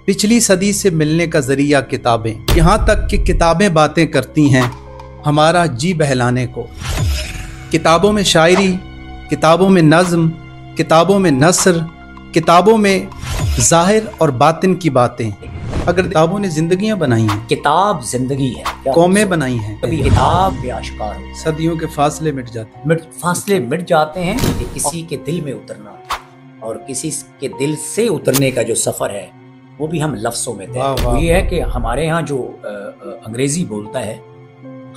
पिछली सदी से मिलने का जरिया किताबें, यहाँ तक कि किताबें बातें करती हैं हमारा जी बहलाने को। किताबों में शायरी, किताबों में नज़्म, किताबों में नस्र, किताबों में ज़ाहिर और बातिन की बातें। अगर किताबों ने जिंदगियां बनाई हैं, किताब जिंदगी है, कौमें बनाई हैं, कभी किताब बेआश्कार हो, सदियों के फासले मिट जाते हैं। फासले मिट जाते हैं कि किसी के दिल में उतरना और किसी के दिल से उतरने का जो सफ़र है वो भी हम लफ्ज़ों में तय। वो ये है कि हमारे यहाँ जो अंग्रेज़ी बोलता है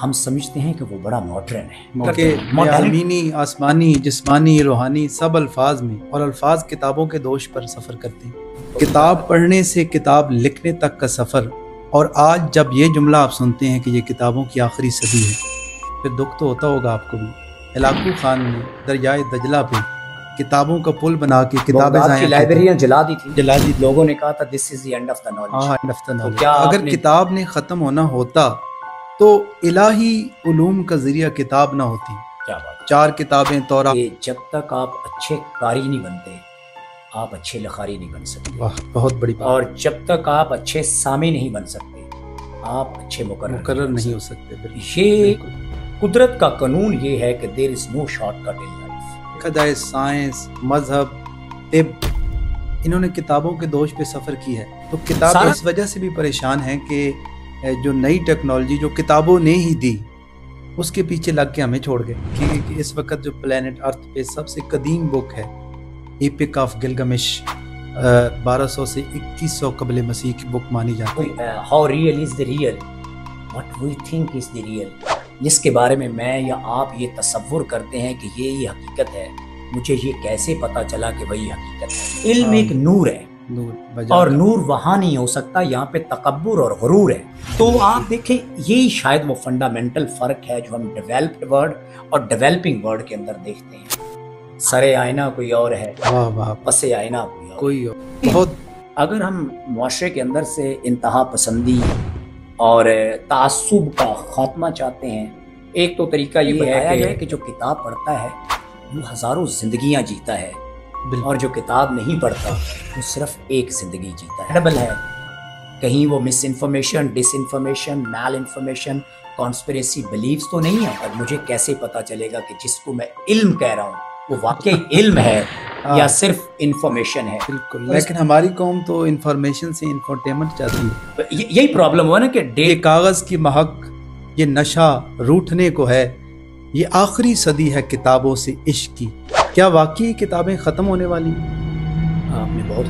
हम समझते हैं कि वो बड़ा मॉडर्न है। ज़मीनी, आसमानी, जिस्मानी, रूहानी सब अल्फाज में, और अल्फाज किताबों के दोष पर सफ़र करते हैं। किताब पढ़ने से किताब लिखने तक का सफ़र। और आज जब ये जुमला आप सुनते हैं कि ये किताबों की आखिरी सदी है, फिर दुख तो होता होगा आपको भी। इलाकू खान ने दरियाए दजला पे किताबों का पुल बना के किताबें लाइब्रेरियां जला दी थी। लोगों ने कहा था this is the end of the knowledge. अगर किताब ने ख़त्म होना होता तो इलाही उलूम का ज़रिया किताब ना होती। क्या बात। 4 किताबें तौरा। जब तक आप अच्छे कारी नहीं बनते आप अच्छे लिखारी नहीं बन सकते। वाह, बहुत बड़ी बात। और जब तक आप अच्छे सामी नहीं बन सकते आप अच्छे मुकर्रर नहीं हो सकते। ये कुदरत का कानून ये है कि there is no shortcut in life. खदाए साइंस, मजहब, तिब, इन्होंने किताबों के दोष पे सफ़र की है। तो किताब इस वजह से भी परेशान है कि जो नई टेक्नोलॉजी जो किताबों ने ही दी उसके पीछे लग के हमें छोड़ गए। कि इस वक्त जो प्लेनेट अर्थ पे सबसे कदीम बुक है एपिक ऑफ गिलगमिश 1200 से 2100 कबल मसीह की बुक मानी जाती है। How real is the real, what we think is the real, जिसके बारे में मैं या आप ये तसव्वुर करते हैं कि ये हकीकत है। मुझे ये कैसे पता चला कि वही हकीकत है। इल्म एक नूर है, और नूर वहाँ नहीं हो सकता यहाँ पे तकब्बुर और गुरूर है। तो आप देखें यही शायद वो फंडामेंटल फ़र्क है जो हम डेवलप्ड वर्ल्ड और डेवलपिंग वर्ल्ड के अंदर देखते हैं। सरे आईना कोई और है, पसे आईना कोई और। बहुत अगर हम मुआशरे के अंदर से इंतहा पसंदी और तासुब का खात्मा चाहते हैं, एक तो तरीका ये है कि जो किताब पढ़ता है वो हज़ारों जिंदगियाँ जीता है, और जो किताब नहीं पढ़ता वो सिर्फ एक जिंदगी जीता है। डबल है, कहीं वो मिस इन्फॉर्मेशन, डिस इन्फॉर्मेशन, मैल इन्फॉर्मेशन, कॉन्स्पिरेसी बिलीव्स तो नहीं है। और मुझे कैसे पता चलेगा कि जिसको मैं इल्म कह रहा हूँ वो वाकई इल्म है या सिर्फ इन्फॉर्मेशन है। बिल्कुल। लेकिन हमारी कौम तो इन्फॉर्मेशन से इंफोटेनमेंट चाहती है। यही प्रॉब्लम हुआ ना कि ये कागज़ की महक, ये नशा रूठने को है। ये आखिरी सदी है किताबों से इश्क की। क्या वाकई किताबें ख़त्म होने वाली? आपने बहुत